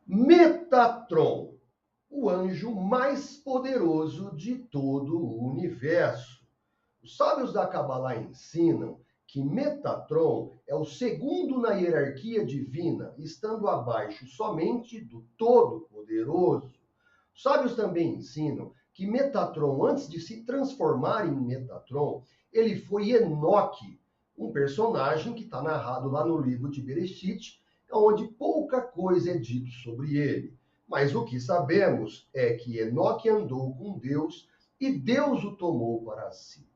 Metatron, o anjo mais poderoso de todo o universo. Os sábios da Cabala ensinam que Metatron é o segundo na hierarquia divina, estando abaixo somente do Todo-Poderoso. Os sábios também ensinam que Metatron, antes de se transformar em Metatron, ele foi Enoque, um personagem que está narrado lá no livro de Bereshit, onde pouca coisa é dito sobre ele. Mas o que sabemos é que Enoque andou com Deus e Deus o tomou para si.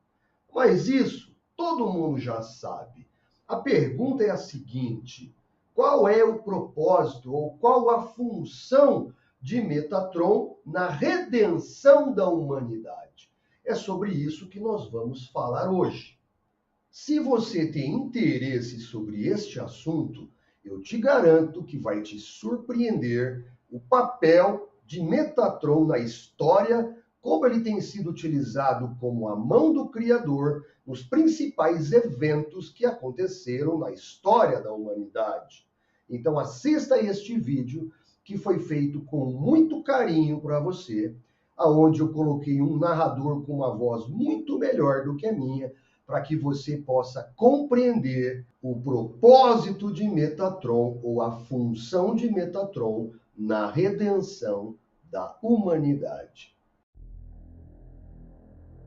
Mas isso todo mundo já sabe. A pergunta é a seguinte: qual é o propósito ou qual a função de Metatron na redenção da humanidade? É sobre isso que nós vamos falar hoje. Se você tem interesse sobre este assunto, eu te garanto que vai te surpreender o papel de Metatron na história, como ele tem sido utilizado como a mão do Criador nos principais eventos que aconteceram na história da humanidade. Então assista este vídeo que foi feito com muito carinho para você, aonde eu coloquei um narrador com uma voz muito melhor do que a minha, para que você possa compreender o propósito de Metatron ou a função de Metatron na redenção da humanidade.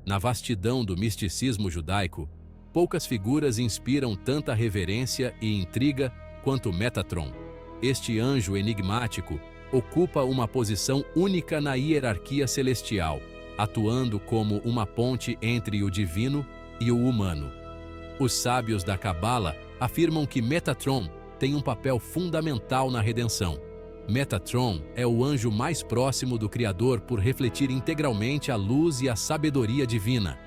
Na vastidão do misticismo judaico, poucas figuras inspiram tanta reverência e intriga quanto Metatron. Este anjo enigmático ocupa uma posição única na hierarquia celestial, atuando como uma ponte entre o divino e o humano. Os sábios da Cabala afirmam que Metatron tem um papel fundamental na redenção. Metatron é o anjo mais próximo do Criador por refletir integralmente a luz e a sabedoria divina.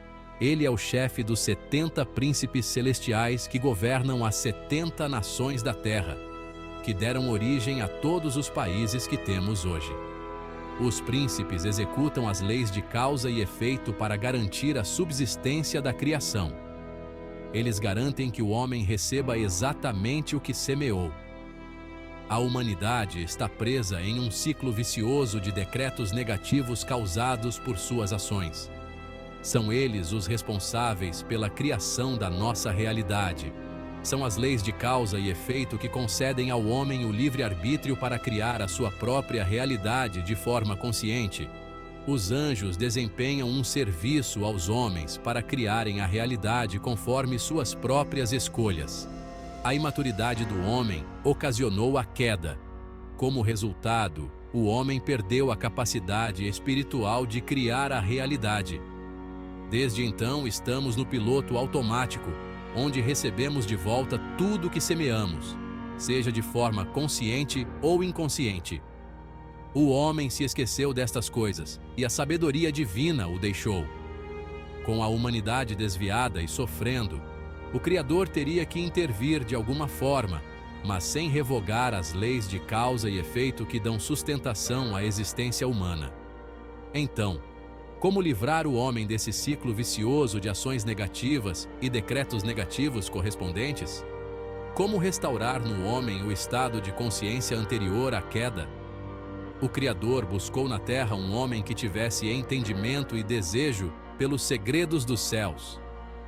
Ele é o chefe dos 70 príncipes celestiais que governam as 70 nações da Terra, que deram origem a todos os países que temos hoje. Os príncipes executam as leis de causa e efeito para garantir a subsistência da criação. Eles garantem que o homem receba exatamente o que semeou. A humanidade está presa em um ciclo vicioso de decretos negativos causados por suas ações. São eles os responsáveis pela criação da nossa realidade. São as leis de causa e efeito que concedem ao homem o livre-arbítrio para criar a sua própria realidade de forma consciente. Os anjos desempenham um serviço aos homens para criarem a realidade conforme suas próprias escolhas. A imaturidade do homem ocasionou a queda. Como resultado, o homem perdeu a capacidade espiritual de criar a realidade. Desde então, estamos no piloto automático, onde recebemos de volta tudo que semeamos, seja de forma consciente ou inconsciente. O homem se esqueceu destas coisas, e a sabedoria divina o deixou. Com a humanidade desviada e sofrendo, o Criador teria que intervir de alguma forma, mas sem revogar as leis de causa e efeito que dão sustentação à existência humana. Então, como livrar o homem desse ciclo vicioso de ações negativas e decretos negativos correspondentes? Como restaurar no homem o estado de consciência anterior à queda? O Criador buscou na terra um homem que tivesse entendimento e desejo pelos segredos dos céus.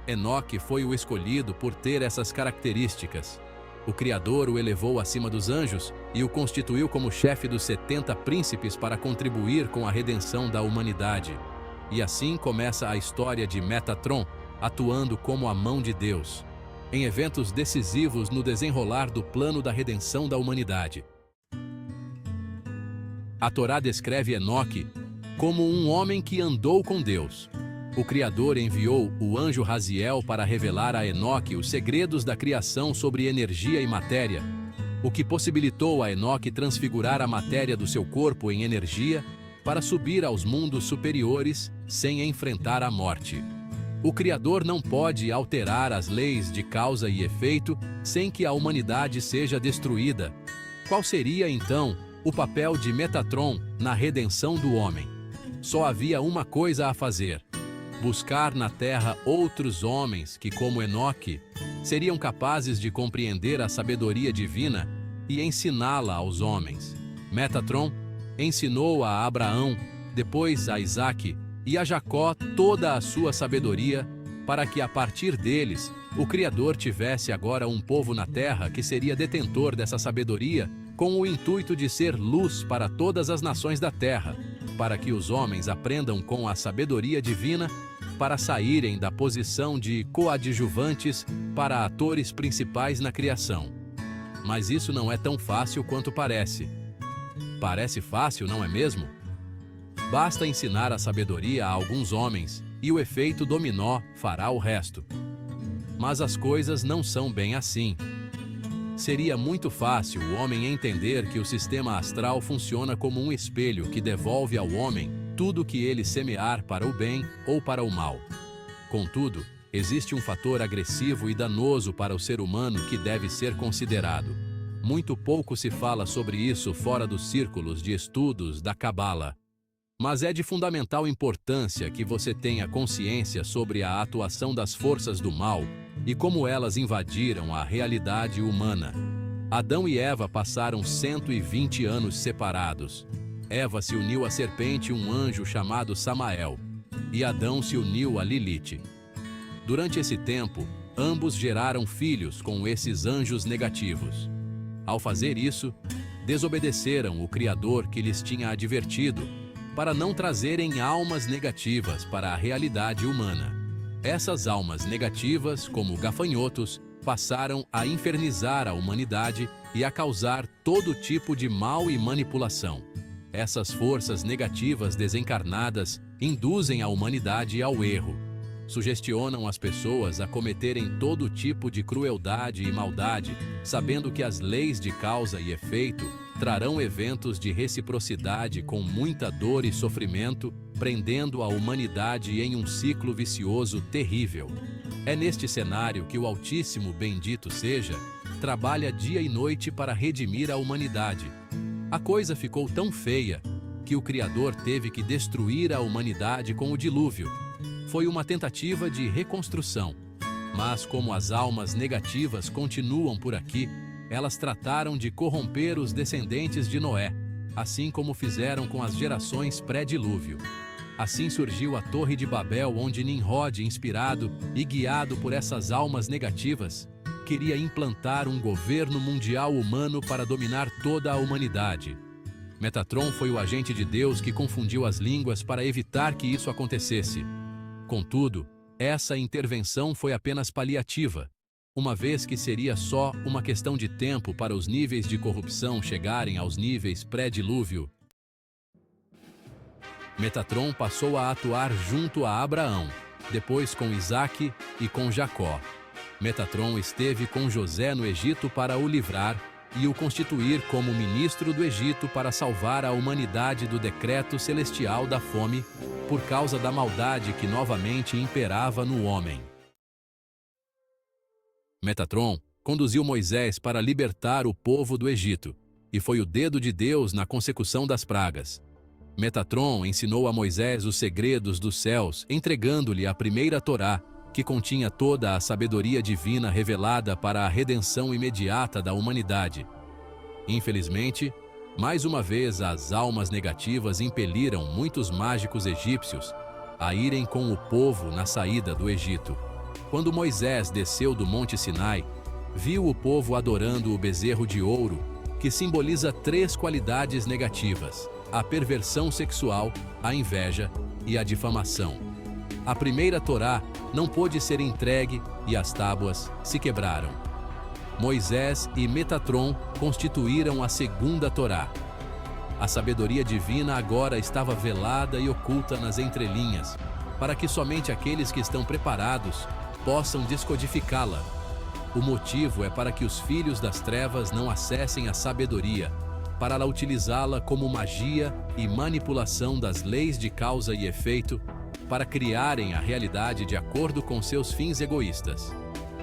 Enoque foi o escolhido por ter essas características. O Criador o elevou acima dos anjos e o constituiu como chefe dos 70 príncipes para contribuir com a redenção da humanidade. E assim começa a história de Metatron, atuando como a mão de Deus, em eventos decisivos no desenrolar do plano da redenção da humanidade. A Torá descreve Enoque como um homem que andou com Deus. O Criador enviou o anjo Raziel para revelar a Enoque os segredos da criação sobre energia e matéria, o que possibilitou a Enoque transfigurar a matéria do seu corpo em energia para subir aos mundos superiores sem enfrentar a morte. O Criador não pode alterar as leis de causa e efeito sem que a humanidade seja destruída. Qual seria, então, o papel de Metatron na redenção do homem? Só havia uma coisa a fazer: buscar na terra outros homens que, como Enoque, seriam capazes de compreender a sabedoria divina e ensiná-la aos homens. Metatron ensinou a Abraão, depois a Isaque e a Jacó toda a sua sabedoria, para que a partir deles o Criador tivesse agora um povo na terra que seria detentor dessa sabedoria, com o intuito de ser luz para todas as nações da terra, para que os homens aprendam com a sabedoria divina, para saírem da posição de coadjuvantes para atores principais na criação. Mas isso não é tão fácil quanto parece. Parece fácil, não é mesmo? Basta ensinar a sabedoria a alguns homens e o efeito dominó fará o resto. Mas as coisas não são bem assim. Seria muito fácil o homem entender que o sistema astral funciona como um espelho que devolve ao homem tudo que ele semear para o bem ou para o mal. Contudo, existe um fator agressivo e danoso para o ser humano que deve ser considerado. Muito pouco se fala sobre isso fora dos círculos de estudos da Cabala. Mas é de fundamental importância que você tenha consciência sobre a atuação das forças do mal e como elas invadiram a realidade humana. Adão e Eva passaram 120 anos separados. Eva se uniu à serpente, um anjo chamado Samael, e Adão se uniu a Lilith. Durante esse tempo, ambos geraram filhos com esses anjos negativos. Ao fazer isso, desobedeceram o Criador que lhes tinha advertido, para não trazerem almas negativas para a realidade humana. Essas almas negativas, como gafanhotos, passaram a infernizar a humanidade e a causar todo tipo de mal e manipulação. Essas forças negativas desencarnadas induzem a humanidade ao erro. Sugestionam as pessoas a cometerem todo tipo de crueldade e maldade, sabendo que as leis de causa e efeito trarão eventos de reciprocidade com muita dor e sofrimento, prendendo a humanidade em um ciclo vicioso terrível. É neste cenário que o Altíssimo, bendito seja, trabalha dia e noite para redimir a humanidade. A coisa ficou tão feia que o Criador teve que destruir a humanidade com o dilúvio. Foi uma tentativa de reconstrução. Mas como as almas negativas continuam por aqui, elas trataram de corromper os descendentes de Noé, assim como fizeram com as gerações pré-dilúvio. Assim surgiu a Torre de Babel, onde Nimrod, inspirado e guiado por essas almas negativas, queria implantar um governo mundial humano para dominar toda a humanidade. Metatron foi o agente de Deus que confundiu as línguas para evitar que isso acontecesse. Contudo, essa intervenção foi apenas paliativa, uma vez que seria só uma questão de tempo para os níveis de corrupção chegarem aos níveis pré-dilúvio. Metatron passou a atuar junto a Abraão, depois com Isaque e com Jacó. Metatron esteve com José no Egito para o livrar e o constituir como ministro do Egito para salvar a humanidade do decreto celestial da fome, por causa da maldade que novamente imperava no homem. Metatron conduziu Moisés para libertar o povo do Egito, e foi o dedo de Deus na consecução das pragas. Metatron ensinou a Moisés os segredos dos céus, entregando-lhe a primeira Torá, que continha toda a sabedoria divina revelada para a redenção imediata da humanidade. Infelizmente, mais uma vez as almas negativas impeliram muitos mágicos egípcios a irem com o povo na saída do Egito. Quando Moisés desceu do Monte Sinai, viu o povo adorando o bezerro de ouro, que simboliza 3 qualidades negativas: a perversão sexual, a inveja e a difamação. A primeira Torá não pôde ser entregue e as tábuas se quebraram. Moisés e Metatron constituíram a segunda Torá. A sabedoria divina agora estava velada e oculta nas entrelinhas, para que somente aqueles que estão preparados possam descodificá-la. O motivo é para que os filhos das trevas não acessem a sabedoria, para utilizá-la como magia e manipulação das leis de causa e efeito, para criarem a realidade de acordo com seus fins egoístas.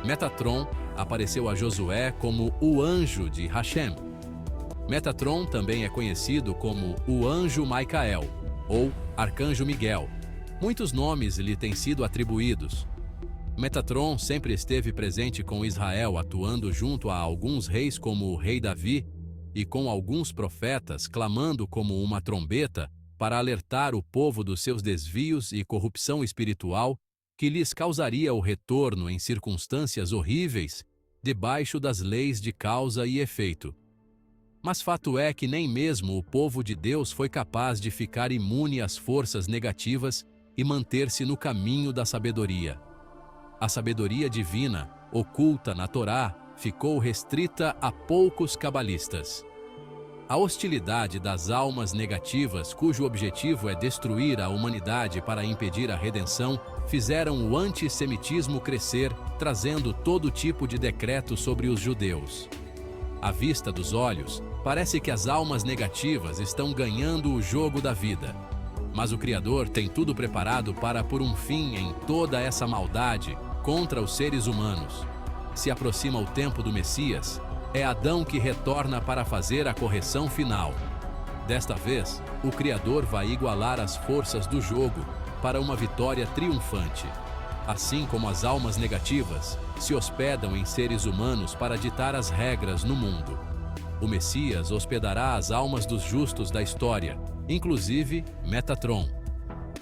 Metatron apareceu a Josué como o anjo de Hashem. Metatron também é conhecido como o anjo Micael, ou arcanjo Miguel. Muitos nomes lhe têm sido atribuídos. Metatron sempre esteve presente com Israel, atuando junto a alguns reis como o rei Davi e com alguns profetas clamando como uma trombeta para alertar o povo dos seus desvios e corrupção espiritual que lhes causaria o retorno em circunstâncias horríveis, debaixo das leis de causa e efeito. Mas fato é que nem mesmo o povo de Deus foi capaz de ficar imune às forças negativas e manter-se no caminho da sabedoria. A sabedoria divina, oculta na Torá, ficou restrita a poucos cabalistas. A hostilidade das almas negativas, cujo objetivo é destruir a humanidade para impedir a redenção, fizeram o antissemitismo crescer, trazendo todo tipo de decreto sobre os judeus. À vista dos olhos, parece que as almas negativas estão ganhando o jogo da vida. Mas o Criador tem tudo preparado para pôr um fim em toda essa maldade contra os seres humanos. Se aproxima o tempo do Messias, é Adão que retorna para fazer a correção final. Desta vez, o Criador vai igualar as forças do jogo para uma vitória triunfante. Assim como as almas negativas se hospedam em seres humanos para ditar as regras no mundo, o Messias hospedará as almas dos justos da história, inclusive Metatron.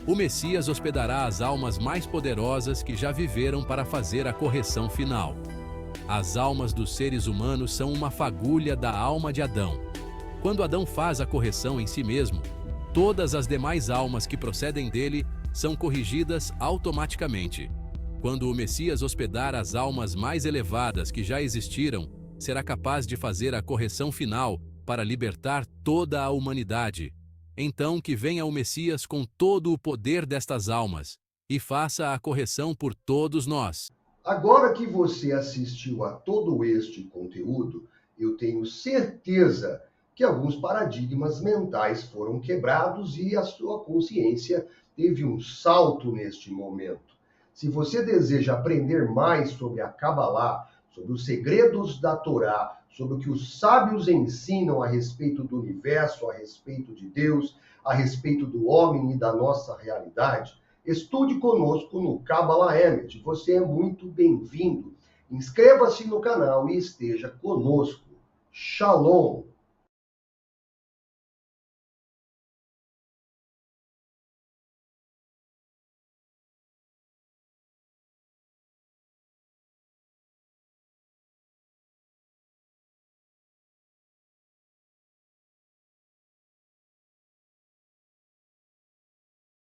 O Messias hospedará as almas mais poderosas que já viveram para fazer a correção final. As almas dos seres humanos são uma fagulha da alma de Adão. Quando Adão faz a correção em si mesmo, todas as demais almas que procedem dele são corrigidas automaticamente. Quando o Messias hospedar as almas mais elevadas que já existiram, será capaz de fazer a correção final para libertar toda a humanidade. Então que venha o Messias com todo o poder destas almas e faça a correção por todos nós. Agora que você assistiu a todo este conteúdo, eu tenho certeza que alguns paradigmas mentais foram quebrados e a sua consciência teve um salto neste momento. Se você deseja aprender mais sobre a Kabbalah, sobre os segredos da Torá, sobre o que os sábios ensinam a respeito do universo, a respeito de Deus, a respeito do homem e da nossa realidade, estude conosco no Kabbalah Emet. Você é muito bem-vindo. Inscreva-se no canal e esteja conosco. Shalom!